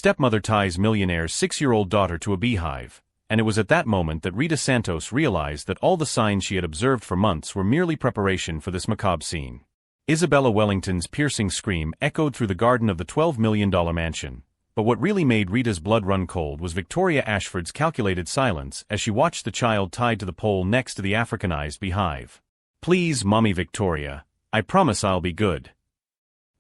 stepmother ties millionaire's 6-year-old daughter to a beehive, and it was at that moment that Rita Santos realized that all the signs she had observed for months were merely preparation for this macabre scene. Isabella Wellington's piercing scream echoed through the garden of the $12 million mansion, but what really made Rita's blood run cold was Victoria Ashford's calculated silence as she watched the child tied to the pole next to the Africanized beehive. "Please, Mommy Victoria, I promise I'll be good."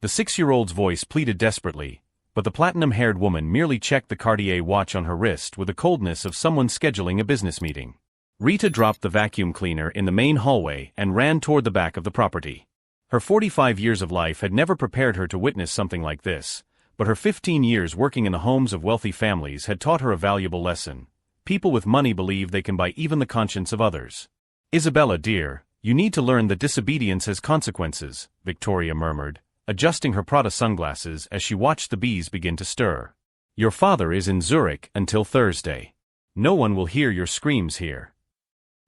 The 6-year-old's voice pleaded desperately, but the platinum-haired woman merely checked the Cartier watch on her wrist with the coldness of someone scheduling a business meeting. Rita dropped the vacuum cleaner in the main hallway and ran toward the back of the property. Her 45 years of life had never prepared her to witness something like this, but her 15 years working in the homes of wealthy families had taught her a valuable lesson. People with money believe they can buy even the conscience of others. "Isabella, dear, you need to learn that disobedience has consequences," Victoria murmured, adjusting her Prada sunglasses as she watched the bees begin to stir. "Your father is in Zurich until Thursday. No one will hear your screams here."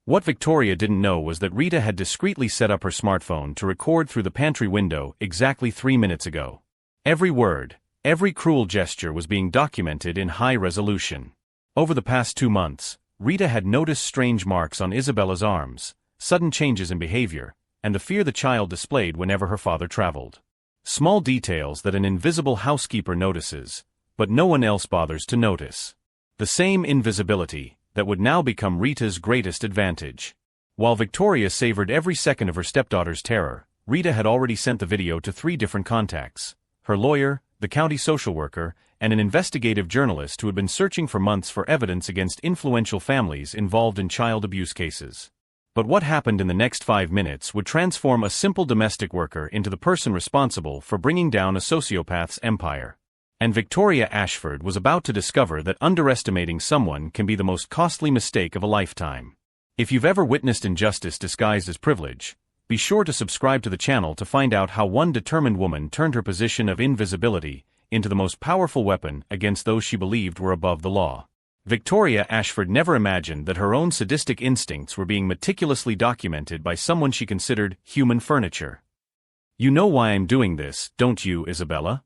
What Victoria didn't know was that Rita had discreetly set up her smartphone to record through the pantry window exactly 3 minutes ago. Every word, every cruel gesture was being documented in high resolution. Over the past 2 months, Rita had noticed strange marks on Isabella's arms, sudden changes in behavior, and the fear the child displayed whenever her father traveled. Small details that an invisible housekeeper notices, but no one else bothers to notice. The same invisibility that would now become Rita's greatest advantage. While Victoria savored every second of her stepdaughter's terror, Rita had already sent the video to 3 different contacts: her lawyer, the county social worker, and an investigative journalist who had been searching for months for evidence against influential families involved in child abuse cases. But what happened in the next 5 minutes would transform a simple domestic worker into the person responsible for bringing down a sociopath's empire. And Victoria Ashford was about to discover that underestimating someone can be the most costly mistake of a lifetime. If you've ever witnessed injustice disguised as privilege, be sure to subscribe to the channel to find out how one determined woman turned her position of invisibility into the most powerful weapon against those she believed were above the law. Victoria Ashford never imagined that her own sadistic instincts were being meticulously documented by someone she considered human furniture. "You know why I'm doing this, don't you, Isabella?"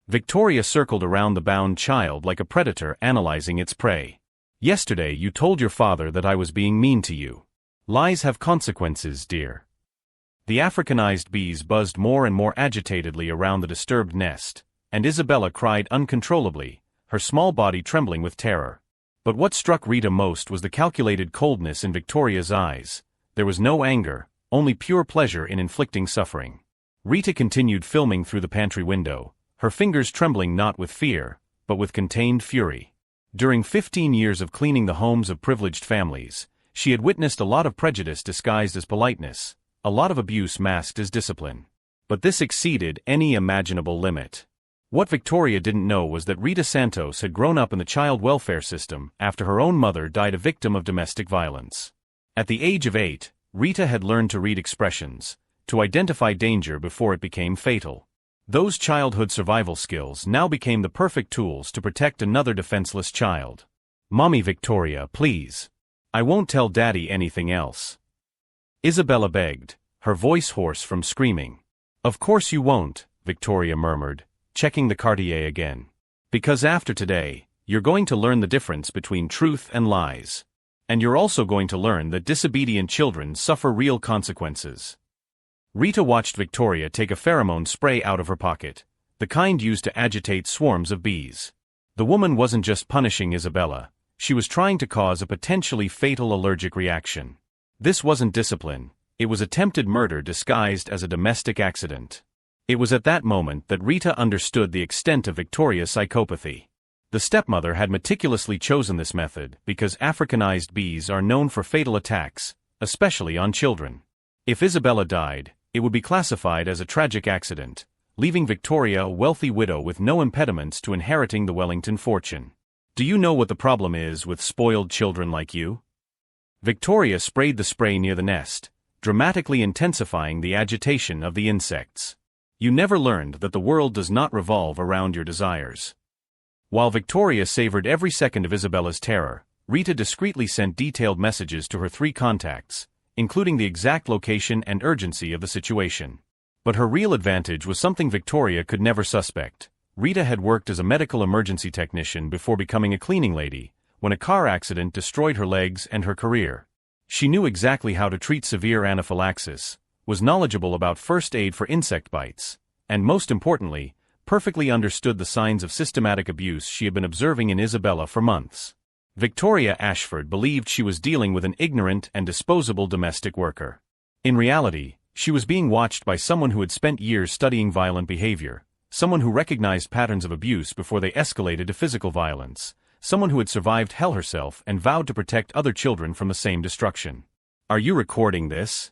Victoria circled around the bound child like a predator analyzing its prey. "Yesterday you told your father that I was being mean to you. Lies have consequences, dear." The Africanized bees buzzed more and more agitatedly around the disturbed nest, and Isabella cried uncontrollably, her small body trembling with terror. But what struck Rita most was the calculated coldness in Victoria's eyes. There was no anger, only pure pleasure in inflicting suffering. Rita continued filming through the pantry window, her fingers trembling not with fear, but with contained fury. During 15 years of cleaning the homes of privileged families, she had witnessed a lot of prejudice disguised as politeness, a lot of abuse masked as discipline. But this exceeded any imaginable limit. What Victoria didn't know was that Rita Santos had grown up in the child welfare system after her own mother died a victim of domestic violence. At the age of 8, Rita had learned to read expressions, to identify danger before it became fatal. Those childhood survival skills now became the perfect tools to protect another defenseless child. "Mommy Victoria, please. I won't tell Daddy anything else," Isabella begged, her voice hoarse from screaming. "Of course you won't," Victoria murmured, checking the Cartier again. "Because after today, you're going to learn the difference between truth and lies. And you're also going to learn that disobedient children suffer real consequences." Rita watched Victoria take a pheromone spray out of her pocket, the kind used to agitate swarms of bees. The woman wasn't just punishing Isabella, she was trying to cause a potentially fatal allergic reaction. This wasn't discipline, it was attempted murder disguised as a domestic accident. It was at that moment that Rita understood the extent of Victoria's psychopathy. The stepmother had meticulously chosen this method because Africanized bees are known for fatal attacks, especially on children. If Isabella died, it would be classified as a tragic accident, leaving Victoria a wealthy widow with no impediments to inheriting the Wellington fortune. "Do you know what the problem is with spoiled children like you?" Victoria sprayed the spray near the nest, dramatically intensifying the agitation of the insects. "You never learned that the world does not revolve around your desires." While Victoria savored every second of Isabella's terror, Rita discreetly sent detailed messages to her 3 contacts, including the exact location and urgency of the situation. But her real advantage was something Victoria could never suspect. Rita had worked as a medical emergency technician before becoming a cleaning lady, when a car accident destroyed her legs and her career. She knew exactly how to treat severe anaphylaxis, was knowledgeable about first aid for insect bites, and most importantly, perfectly understood the signs of systematic abuse she had been observing in Isabella for months. Victoria Ashford believed she was dealing with an ignorant and disposable domestic worker. In reality, she was being watched by someone who had spent years studying violent behavior, someone who recognized patterns of abuse before they escalated to physical violence, someone who had survived hell herself and vowed to protect other children from the same destruction. "Are you recording this?"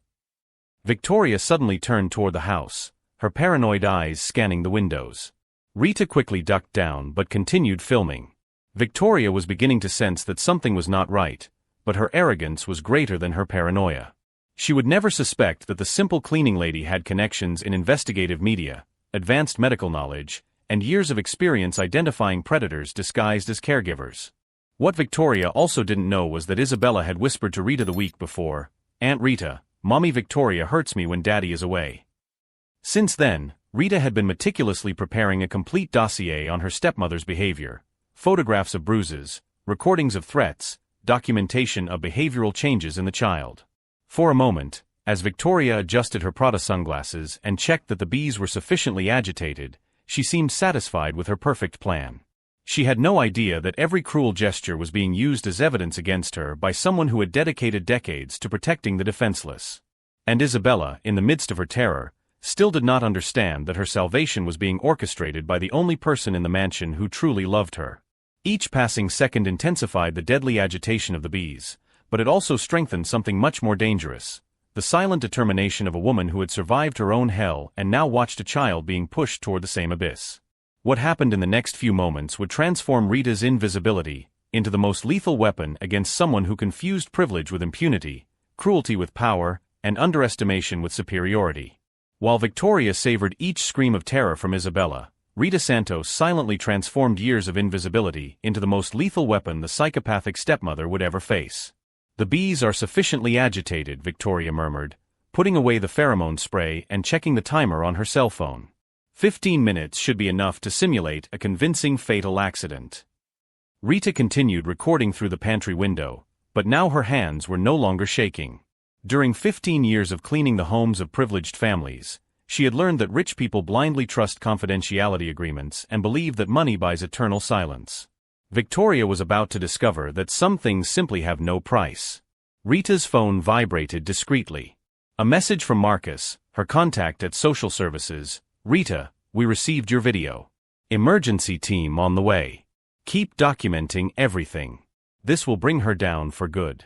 Victoria suddenly turned toward the house, her paranoid eyes scanning the windows. Rita quickly ducked down but continued filming. Victoria was beginning to sense that something was not right, but her arrogance was greater than her paranoia. She would never suspect that the simple cleaning lady had connections in investigative media, advanced medical knowledge, and years of experience identifying predators disguised as caregivers. What Victoria also didn't know was that Isabella had whispered to Rita the week before, "Aunt Rita, Mommy Victoria hurts me when Daddy is away." Since then, Rita had been meticulously preparing a complete dossier on her stepmother's behavior, photographs of bruises, recordings of threats, documentation of behavioral changes in the child. For a moment, as Victoria adjusted her Prada sunglasses and checked that the bees were sufficiently agitated, she seemed satisfied with her perfect plan. She had no idea that every cruel gesture was being used as evidence against her by someone who had dedicated decades to protecting the defenseless. And Isabella, in the midst of her terror, still did not understand that her salvation was being orchestrated by the only person in the mansion who truly loved her. Each passing second intensified the deadly agitation of the bees, but it also strengthened something much more dangerous: the silent determination of a woman who had survived her own hell and now watched a child being pushed toward the same abyss. What happened in the next few moments would transform Rita's invisibility into the most lethal weapon against someone who confused privilege with impunity, cruelty with power, and underestimation with superiority. While Victoria savored each scream of terror from Isabella, Rita Santos silently transformed years of invisibility into the most lethal weapon the psychopathic stepmother would ever face. "The bees are sufficiently agitated," Victoria murmured, putting away the pheromone spray and checking the timer on her cell phone. 15 minutes should be enough to simulate a convincing fatal accident. Rita continued recording through the pantry window, but now her hands were no longer shaking. During 15 years of cleaning the homes of privileged families, she had learned that rich people blindly trust confidentiality agreements and believe that money buys eternal silence. Victoria was about to discover that some things simply have no price. Rita's phone vibrated discreetly. A message from Marcus, her contact at social services. "Rita, we received your video. Emergency team on the way. Keep documenting everything. This will bring her down for good."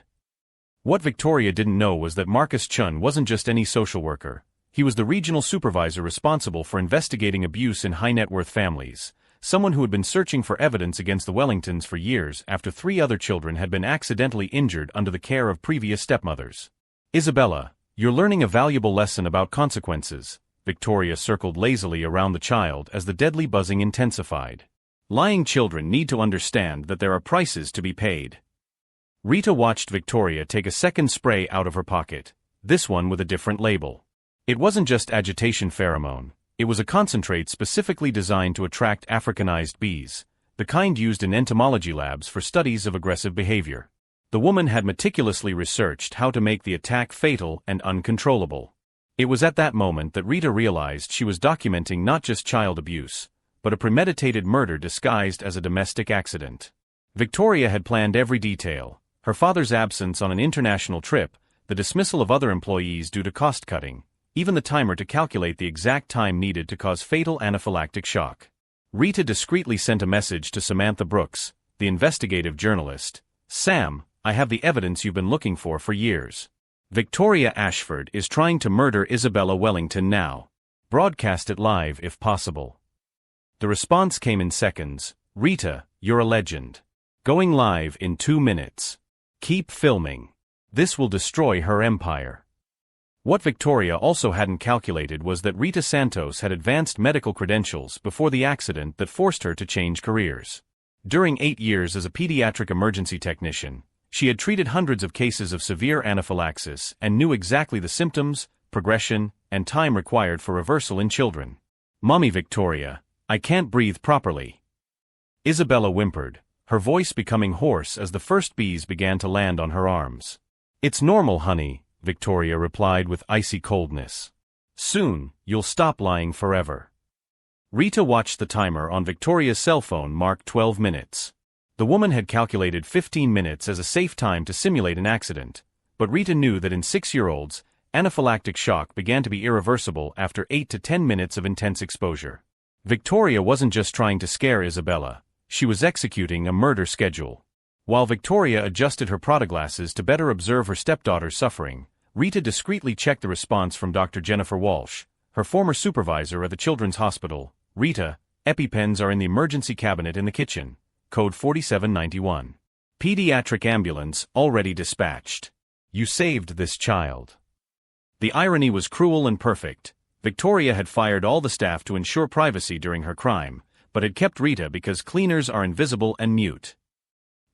What Victoria didn't know was that Marcus Chun wasn't just any social worker. He was the regional supervisor responsible for investigating abuse in high-net-worth families, someone who had been searching for evidence against the Wellingtons for years after 3 other children had been accidentally injured under the care of previous stepmothers. "Isabella, you're learning a valuable lesson about consequences." Victoria circled lazily around the child as the deadly buzzing intensified. "Lying children need to understand that there are prices to be paid." Rita watched Victoria take a second spray out of her pocket, this one with a different label. It wasn't just agitation pheromone, it was a concentrate specifically designed to attract Africanized bees, the kind used in entomology labs for studies of aggressive behavior. The woman had meticulously researched how to make the attack fatal and uncontrollable. It was at that moment that Rita realized she was documenting not just child abuse, but a premeditated murder disguised as a domestic accident. Victoria had planned every detail: her father's absence on an international trip, the dismissal of other employees due to cost-cutting, even the timer to calculate the exact time needed to cause fatal anaphylactic shock. Rita discreetly sent a message to Samantha Brooks, the investigative journalist. "Sam, I have the evidence you've been looking for years. Victoria Ashford is trying to murder Isabella Wellington now. Broadcast it live if possible." The response came in seconds. "Rita, you're a legend. Going live in 2 minutes. Keep filming. This will destroy her empire." What Victoria also hadn't calculated was that Rita Santos had advanced medical credentials before the accident that forced her to change careers. During 8 years as a pediatric emergency technician, she had treated hundreds of cases of severe anaphylaxis and knew exactly the symptoms, progression, and time required for reversal in children. "Mommy Victoria, I can't breathe properly. Isabella whimpered, her voice becoming hoarse as the first bees began to land on her arms. It's normal, honey, Victoria replied with icy coldness. Soon, you'll stop lying forever. Rita watched the timer on Victoria's cell phone mark 12 minutes. The woman had calculated 15 minutes as a safe time to simulate an accident, but Rita knew that in 6-year-olds, anaphylactic shock began to be irreversible after 8 to 10 minutes of intense exposure. Victoria wasn't just trying to scare Isabella, she was executing a murder schedule. While Victoria adjusted her Prada glasses to better observe her stepdaughter's suffering, Rita discreetly checked the response from Dr. Jennifer Walsh, her former supervisor at the Children's Hospital. Rita, EpiPens are in the emergency cabinet in the kitchen. Code 4791. Pediatric ambulance already dispatched. You saved this child. The irony was cruel and perfect. Victoria had fired all the staff to ensure privacy during her crime, but had kept Rita because cleaners are invisible and mute.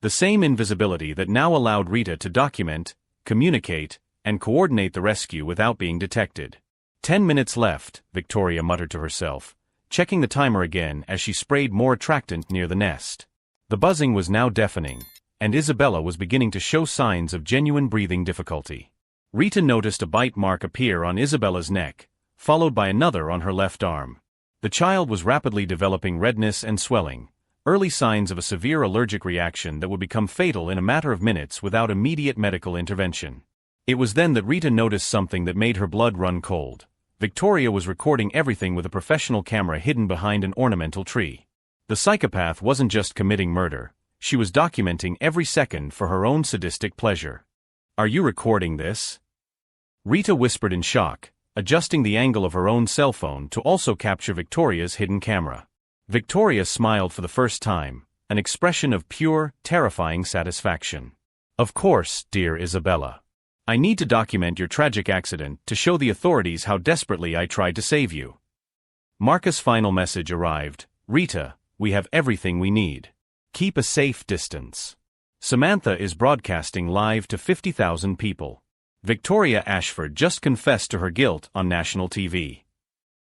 The same invisibility that now allowed Rita to document, communicate, and coordinate the rescue without being detected. 10 minutes left, Victoria muttered to herself, checking the timer again as she sprayed more attractant near the nest. The buzzing was now deafening, and Isabella was beginning to show signs of genuine breathing difficulty. Rita noticed a bite mark appear on Isabella's neck, followed by another on her left arm. The child was rapidly developing redness and swelling, early signs of a severe allergic reaction that would become fatal in a matter of minutes without immediate medical intervention. It was then that Rita noticed something that made her blood run cold. Victoria was recording everything with a professional camera hidden behind an ornamental tree. The psychopath wasn't just committing murder, she was documenting every second for her own sadistic pleasure. Are you recording this? Rita whispered in shock, adjusting the angle of her own cell phone to also capture Victoria's hidden camera. Victoria smiled for the first time, an expression of pure, terrifying satisfaction. Of course, dear Isabella. I need to document your tragic accident to show the authorities how desperately I tried to save you. Marcus' final message arrived. Rita, we have everything we need. Keep a safe distance. Samantha is broadcasting live to 50,000 people. Victoria Ashford just confessed to her guilt on national TV.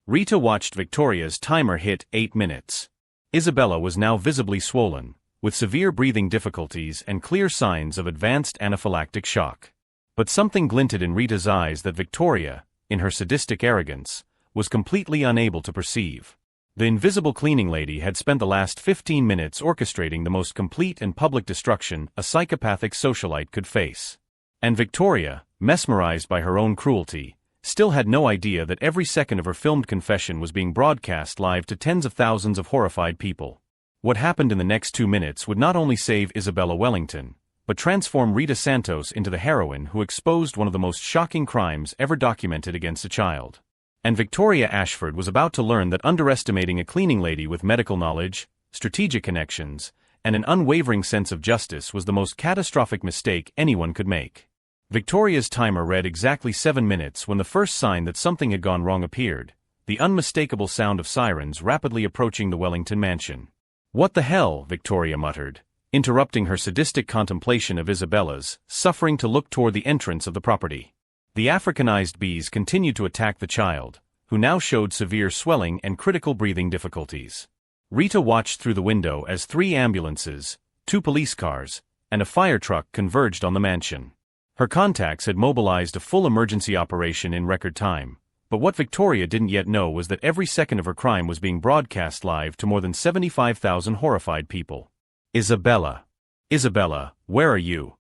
Rita watched Victoria's timer hit 8 minutes. Isabella was now visibly swollen, with severe breathing difficulties and clear signs of advanced anaphylactic shock. But something glinted in Rita's eyes that Victoria, in her sadistic arrogance, was completely unable to perceive. The invisible cleaning lady had spent the last 15 minutes orchestrating the most complete and public destruction a psychopathic socialite could face. And Victoria, mesmerized by her own cruelty, still had no idea that every second of her filmed confession was being broadcast live to tens of thousands of horrified people. What happened in the next 2 minutes would not only save Isabella Wellington, but transform Rita Santos into the heroine who exposed one of the most shocking crimes ever documented against a child. And Victoria Ashford was about to learn that underestimating a cleaning lady with medical knowledge, strategic connections, and an unwavering sense of justice was the most catastrophic mistake anyone could make. Victoria's timer read exactly 7 minutes when the first sign that something had gone wrong appeared, the unmistakable sound of sirens rapidly approaching the Wellington mansion. What the hell, Victoria muttered, interrupting her sadistic contemplation of Isabella's suffering to look toward the entrance of the property. The Africanized bees continued to attack the child, who now showed severe swelling and critical breathing difficulties. Rita watched through the window as 3 ambulances, 2 police cars, and a fire truck converged on the mansion. Her contacts had mobilized a full emergency operation in record time, but what Victoria didn't yet know was that every second of her crime was being broadcast live to more than 75,000 horrified people. Isabella. Isabella, where are you?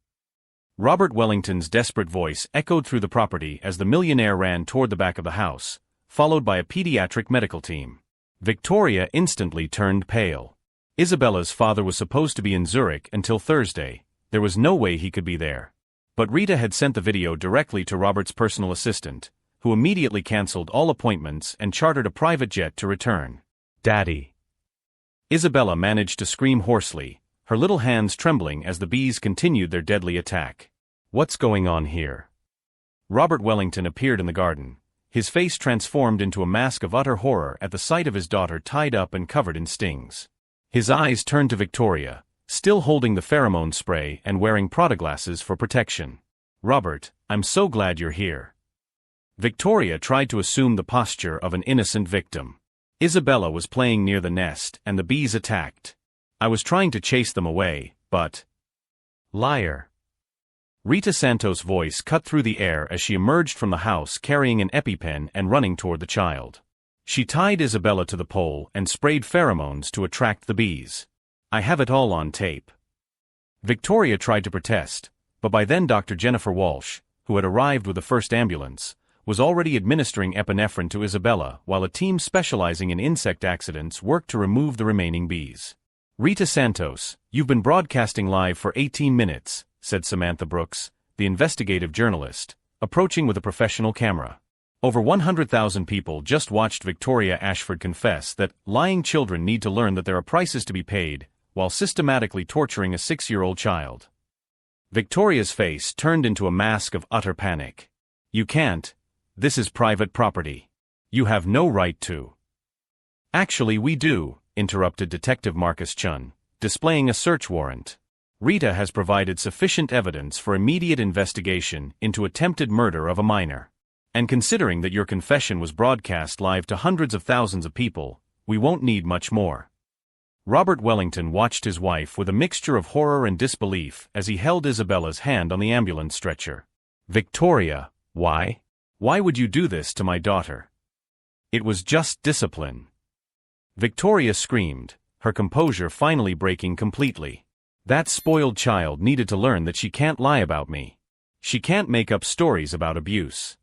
Robert Wellington's desperate voice echoed through the property as the millionaire ran toward the back of the house, followed by a pediatric medical team. Victoria instantly turned pale. Isabella's father was supposed to be in Zurich until Thursday. There was no way he could be there. But Rita had sent the video directly to Robert's personal assistant, who immediately canceled all appointments and chartered a private jet to return. Daddy. Isabella managed to scream hoarsely, her little hands trembling as the bees continued their deadly attack. What's going on here? Robert Wellington appeared in the garden, his face transformed into a mask of utter horror at the sight of his daughter tied up and covered in stings. His eyes turned to Victoria, still holding the pheromone spray and wearing Prada glasses for protection. Robert, I'm so glad you're here. Victoria tried to assume the posture of an innocent victim. Isabella was playing near the nest and the bees attacked. I was trying to chase them away, but... Liar. Rita Santos' voice cut through the air as she emerged from the house carrying an EpiPen and running toward the child. She tied Isabella to the pole and sprayed pheromones to attract the bees. I have it all on tape. Victoria tried to protest, but by then Dr. Jennifer Walsh, who had arrived with the first ambulance, was already administering epinephrine to Isabella while a team specializing in insect accidents worked to remove the remaining bees. Rita Santos, you've been broadcasting live for 18 minutes, said Samantha Brooks, the investigative journalist, approaching with a professional camera. Over 100,000 people just watched Victoria Ashford confess that lying children need to learn that there are prices to be paid, while systematically torturing a 6-year-old child. Victoria's face turned into a mask of utter panic. You can't. This is private property. You have no right to. Actually, we do, interrupted Detective Marcus Chun, displaying a search warrant. Rita has provided sufficient evidence for immediate investigation into attempted murder of a minor. And considering that your confession was broadcast live to hundreds of thousands of people, we won't need much more. Robert Wellington watched his wife with a mixture of horror and disbelief as he held Isabella's hand on the ambulance stretcher. Victoria, why? Why would you do this to my daughter? It was just discipline. Victoria screamed, her composure finally breaking completely. That spoiled child needed to learn that she can't lie about me. She can't make up stories about abuse.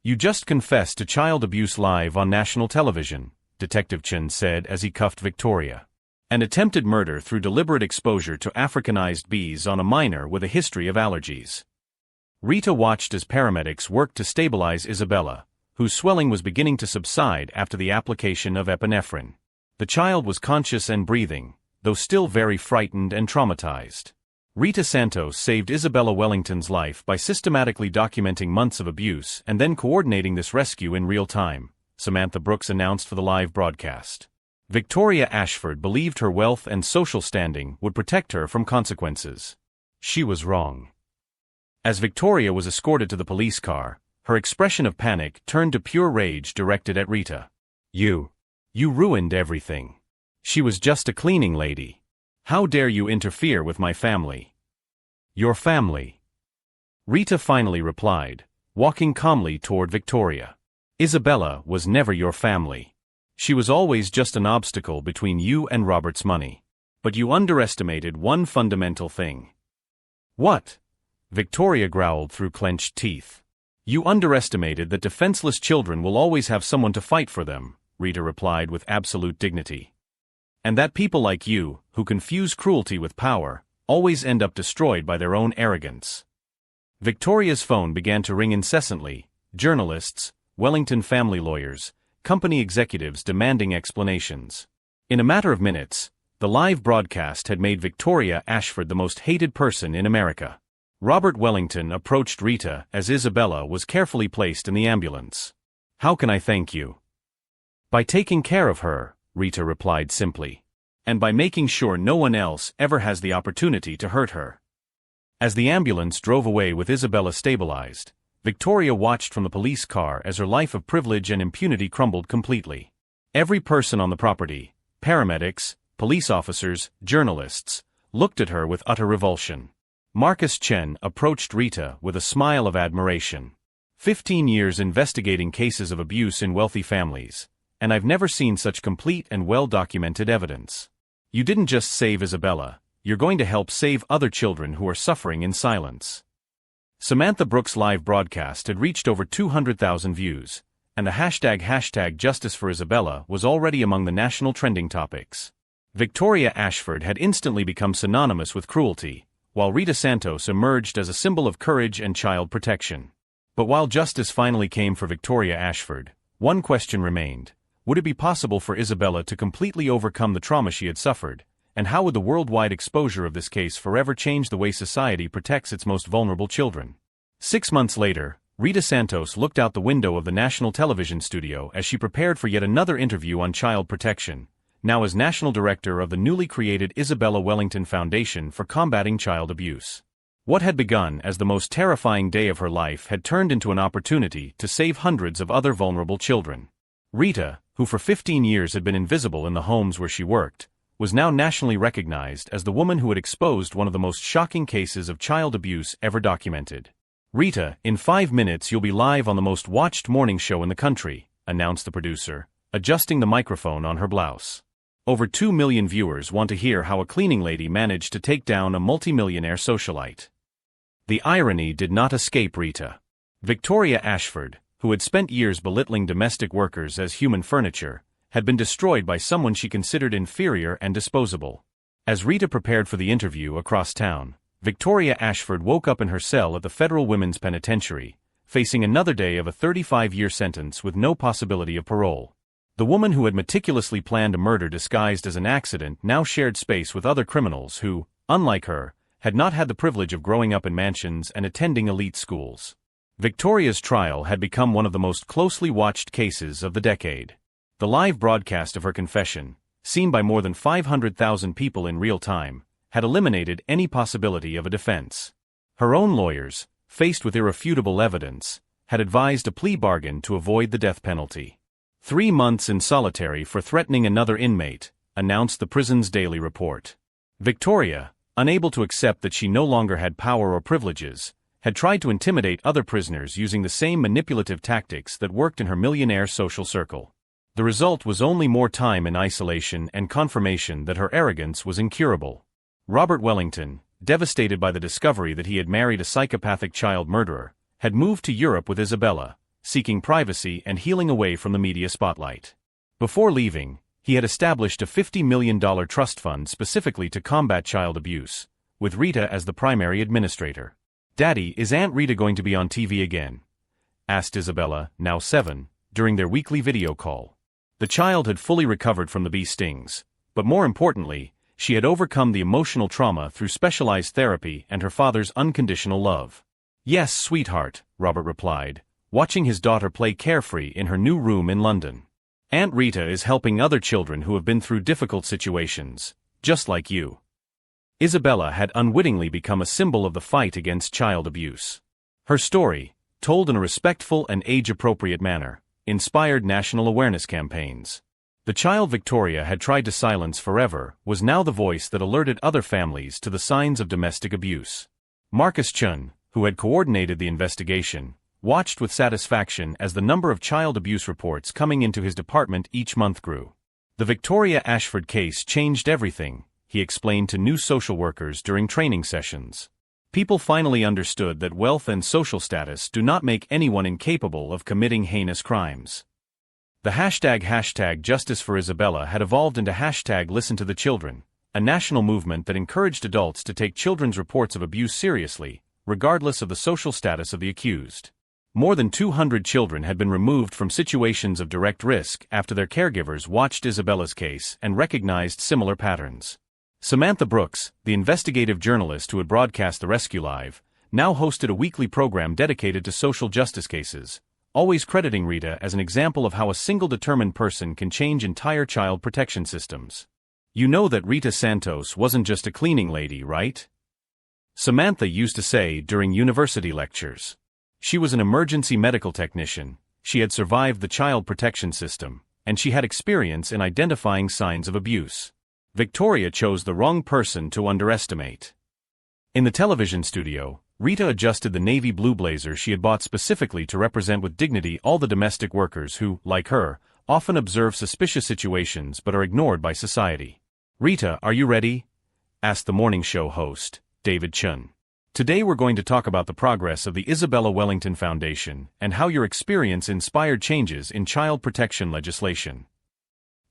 You just confessed to child abuse live on national television, Detective Chun said as he cuffed Victoria. An attempted murder through deliberate exposure to Africanized bees on a minor with a history of allergies. Rita watched as paramedics worked to stabilize Isabella, whose swelling was beginning to subside after the application of epinephrine. The child was conscious and breathing, though still very frightened and traumatized. Rita Santos saved Isabella Wellington's life by systematically documenting months of abuse and then coordinating this rescue in real time, Samantha Brooks announced for the live broadcast. Victoria Ashford believed her wealth and social standing would protect her from consequences. She was wrong. As Victoria was escorted to the police car, her expression of panic turned to pure rage directed at Rita. You ruined everything. She was just a cleaning lady. How dare you interfere with my family? Your family. Rita finally replied, walking calmly toward Victoria. Isabella was never your family. She was always just an obstacle between you and Robert's money. But you underestimated one fundamental thing. What? Victoria growled through clenched teeth. You underestimated that defenseless children will always have someone to fight for them, Rita replied with absolute dignity. And that people like you, who confuse cruelty with power, always end up destroyed by their own arrogance. Victoria's phone began to ring incessantly, journalists, Wellington family lawyers, company executives demanding explanations. In a matter of minutes, the live broadcast had made Victoria Ashford the most hated person in America. Robert Wellington approached Rita as Isabella was carefully placed in the ambulance. How can I thank you? By taking care of her, Rita replied simply. And by making sure no one else ever has the opportunity to hurt her. As the ambulance drove away with Isabella stabilized, Victoria watched from the police car as her life of privilege and impunity crumbled completely. Every person on the property, paramedics, police officers, journalists, looked at her with utter revulsion. Marcus Chen approached Rita with a smile of admiration. 15 years investigating cases of abuse in wealthy families, and I've never seen such complete and well-documented evidence. You didn't just save Isabella, you're going to help save other children who are suffering in silence. Samantha Brooks' live broadcast had reached over 200,000 views, and the hashtag Justice for Isabella was already among the national trending topics. Victoria Ashford had instantly become synonymous with cruelty, while Rita Santos emerged as a symbol of courage and child protection. But while justice finally came for Victoria Ashford, one question remained. Would it be possible for Isabella to completely overcome the trauma she had suffered, and how would the worldwide exposure of this case forever change the way society protects its most vulnerable children? 6 months later, Rita Santos looked out the window of the national television studio as she prepared for yet another interview on child protection, now as National Director of the newly created Isabella Wellington Foundation for Combating Child Abuse. What had begun as the most terrifying day of her life had turned into an opportunity to save hundreds of other vulnerable children. Rita, who for 15 years had been invisible in the homes where she worked, was now nationally recognized as the woman who had exposed one of the most shocking cases of child abuse ever documented. "Rita, in 5 minutes you'll be live on the most watched morning show in the country," announced the producer, adjusting the microphone on her blouse. Over 2 million viewers want to hear how a cleaning lady managed to take down a multimillionaire socialite. The irony did not escape Rita. Victoria Ashford, who had spent years belittling domestic workers as human furniture, had been destroyed by someone she considered inferior and disposable. As Rita prepared for the interview across town, Victoria Ashford woke up in her cell at the Federal Women's Penitentiary, facing another day of a 35-year sentence with no possibility of parole. The woman who had meticulously planned a murder disguised as an accident now shared space with other criminals who, unlike her, had not had the privilege of growing up in mansions and attending elite schools. Victoria's trial had become one of the most closely watched cases of the decade. The live broadcast of her confession, seen by more than 500,000 people in real time, had eliminated any possibility of a defense. Her own lawyers, faced with irrefutable evidence, had advised a plea bargain to avoid the death penalty. 3 months in solitary for threatening another inmate, announced the prison's daily report. Victoria, unable to accept that she no longer had power or privileges, had tried to intimidate other prisoners using the same manipulative tactics that worked in her millionaire social circle. The result was only more time in isolation and confirmation that her arrogance was incurable. Robert Wellington, devastated by the discovery that he had married a psychopathic child murderer, had moved to Europe with Isabella, seeking privacy and healing away from the media spotlight. Before leaving, he had established a $50 million trust fund specifically to combat child abuse, with Rita as the primary administrator. "Daddy, is Aunt Rita going to be on TV again?" asked Isabella, now 7, during their weekly video call. The child had fully recovered from the bee stings, but more importantly, she had overcome the emotional trauma through specialized therapy and her father's unconditional love. "Yes, sweetheart," Robert replied, watching his daughter play carefree in her new room in London. "Aunt Rita is helping other children who have been through difficult situations, just like you." Isabella had unwittingly become a symbol of the fight against child abuse. Her story, told in a respectful and age-appropriate manner, inspired national awareness campaigns. The child Victoria had tried to silence forever was now the voice that alerted other families to the signs of domestic abuse. Marcus Chun, who had coordinated the investigation, watched with satisfaction as the number of child abuse reports coming into his department each month grew. "The Victoria Ashford case changed everything," he explained to new social workers during training sessions. "People finally understood that wealth and social status do not make anyone incapable of committing heinous crimes." The hashtag Justice for Isabella had evolved into hashtag Listen to the Children, a national movement that encouraged adults to take children's reports of abuse seriously, regardless of the social status of the accused. More than 200 children had been removed from situations of direct risk after their caregivers watched Isabella's case and recognized similar patterns. Samantha Brooks, the investigative journalist who had broadcast the rescue live, now hosted a weekly program dedicated to social justice cases, always crediting Rita as an example of how a single determined person can change entire child protection systems. "You know that Rita Santos wasn't just a cleaning lady, right?" Samantha used to say during university lectures. She was an emergency medical technician, she had survived the child protection system, and she had experience in identifying signs of abuse. Victoria chose the wrong person to underestimate. In the television studio, Rita adjusted the navy blue blazer she had bought specifically to represent with dignity all the domestic workers who, like her, often observe suspicious situations but are ignored by society. "Rita, are you ready?" asked the morning show host, David Chun. "Today we're going to talk about the progress of the Isabella Wellington Foundation and how your experience inspired changes in child protection legislation."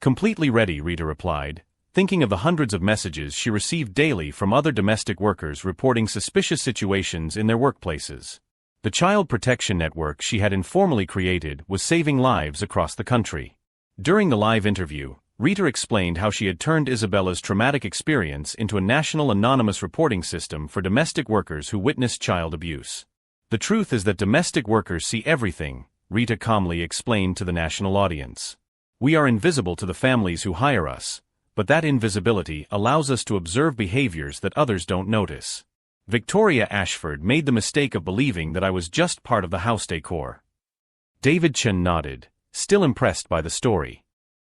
"Completely ready," Rita replied, thinking of the hundreds of messages she received daily from other domestic workers reporting suspicious situations in their workplaces. The Child Protection Network she had informally created was saving lives across the country. During the live interview, Rita explained how she had turned Isabella's traumatic experience into a national anonymous reporting system for domestic workers who witnessed child abuse. "The truth is that domestic workers see everything," Rita calmly explained to the national audience. "We are invisible to the families who hire us, but that invisibility allows us to observe behaviors that others don't notice. Victoria Ashford made the mistake of believing that I was just part of the house decor." David Chun nodded, still impressed by the story.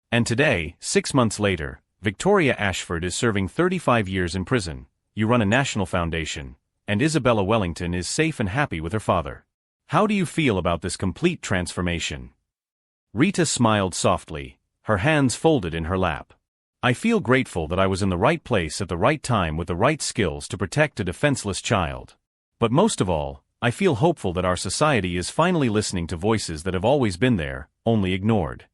And today, 6 months later, Victoria Ashford is serving 35 years in prison. You run a national foundation, and Isabella Wellington is safe and happy with her father. How do you feel about this complete transformation? Rita smiled softly, her hands folded in her lap. I feel grateful that I was in the right place at the right time with the right skills to protect a defenseless child. But most of all, I feel hopeful that our society is finally listening to voices that have always been there, only ignored.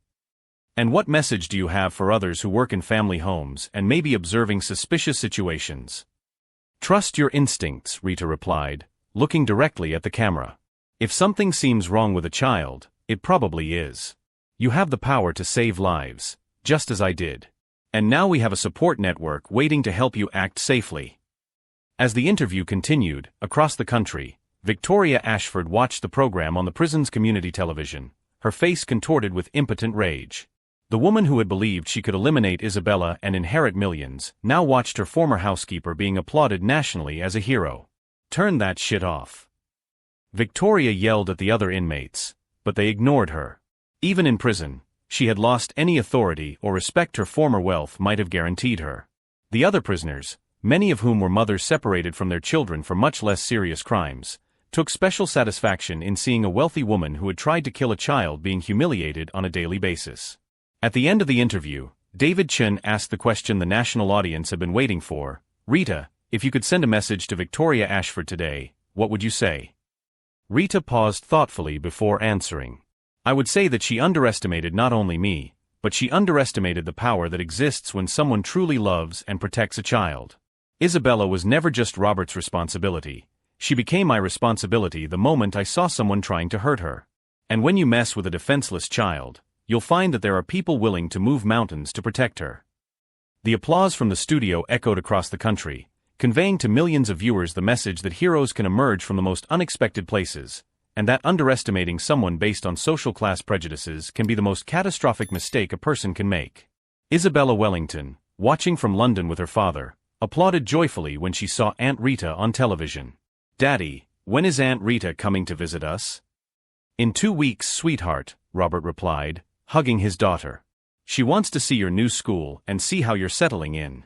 And what message do you have for others who work in family homes and may be observing suspicious situations? Trust your instincts, Rita replied, looking directly at the camera. If something seems wrong with a child, it probably is. You have the power to save lives, just as I did. And now we have a support network waiting to help you act safely. As the interview continued, across the country, Victoria Ashford watched the program on the prison's community television, her face contorted with impotent rage. The woman who had believed she could eliminate Isabella and inherit millions, now watched her former housekeeper being applauded nationally as a hero. Turn that shit off. Victoria yelled at the other inmates, but they ignored her. Even in prison, she had lost any authority or respect her former wealth might have guaranteed her. The other prisoners, many of whom were mothers separated from their children for much less serious crimes, took special satisfaction in seeing a wealthy woman who had tried to kill a child being humiliated on a daily basis. At the end of the interview, David Chen asked the question the national audience had been waiting for. Rita, if you could send a message to Victoria Ashford today, what would you say? Rita paused thoughtfully before answering. I would say that she underestimated not only me, but she underestimated the power that exists when someone truly loves and protects a child. Isabella was never just Robert's responsibility. She became my responsibility the moment I saw someone trying to hurt her. And when you mess with a defenseless child, you'll find that there are people willing to move mountains to protect her. The applause from the studio echoed across the country, conveying to millions of viewers the message that heroes can emerge from the most unexpected places, and that underestimating someone based on social class prejudices can be the most catastrophic mistake a person can make. Isabella Wellington, watching from London with her father, applauded joyfully when she saw Aunt Rita on television. Daddy, when is Aunt Rita coming to visit us? In 2 weeks, sweetheart, Robert replied, hugging his daughter. She wants to see your new school and see how you're settling in.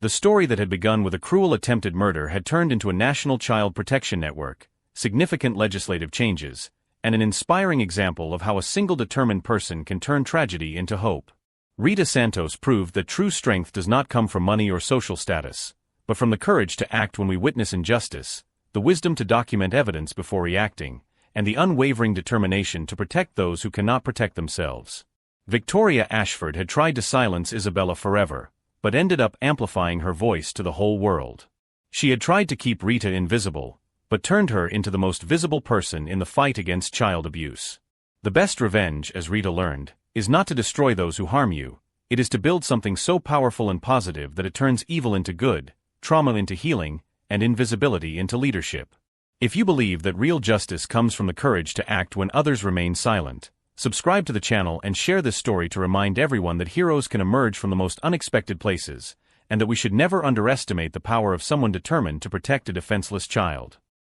The story that had begun with a cruel attempted murder had turned into a national child protection network, significant legislative changes, and an inspiring example of how a single determined person can turn tragedy into hope. Rita Santos proved that true strength does not come from money or social status, but from the courage to act when we witness injustice, the wisdom to document evidence before reacting, and the unwavering determination to protect those who cannot protect themselves. Victoria Ashford had tried to silence Isabella forever, but ended up amplifying her voice to the whole world. She had tried to keep Rita invisible, but turned her into the most visible person in the fight against child abuse. The best revenge, as Rita learned, is not to destroy those who harm you, it is to build something so powerful and positive that it turns evil into good, trauma into healing, and invisibility into leadership. If you believe that real justice comes from the courage to act when others remain silent, subscribe to the channel and share this story to remind everyone that heroes can emerge from the most unexpected places, and that we should never underestimate the power of someone determined to protect a defenseless child.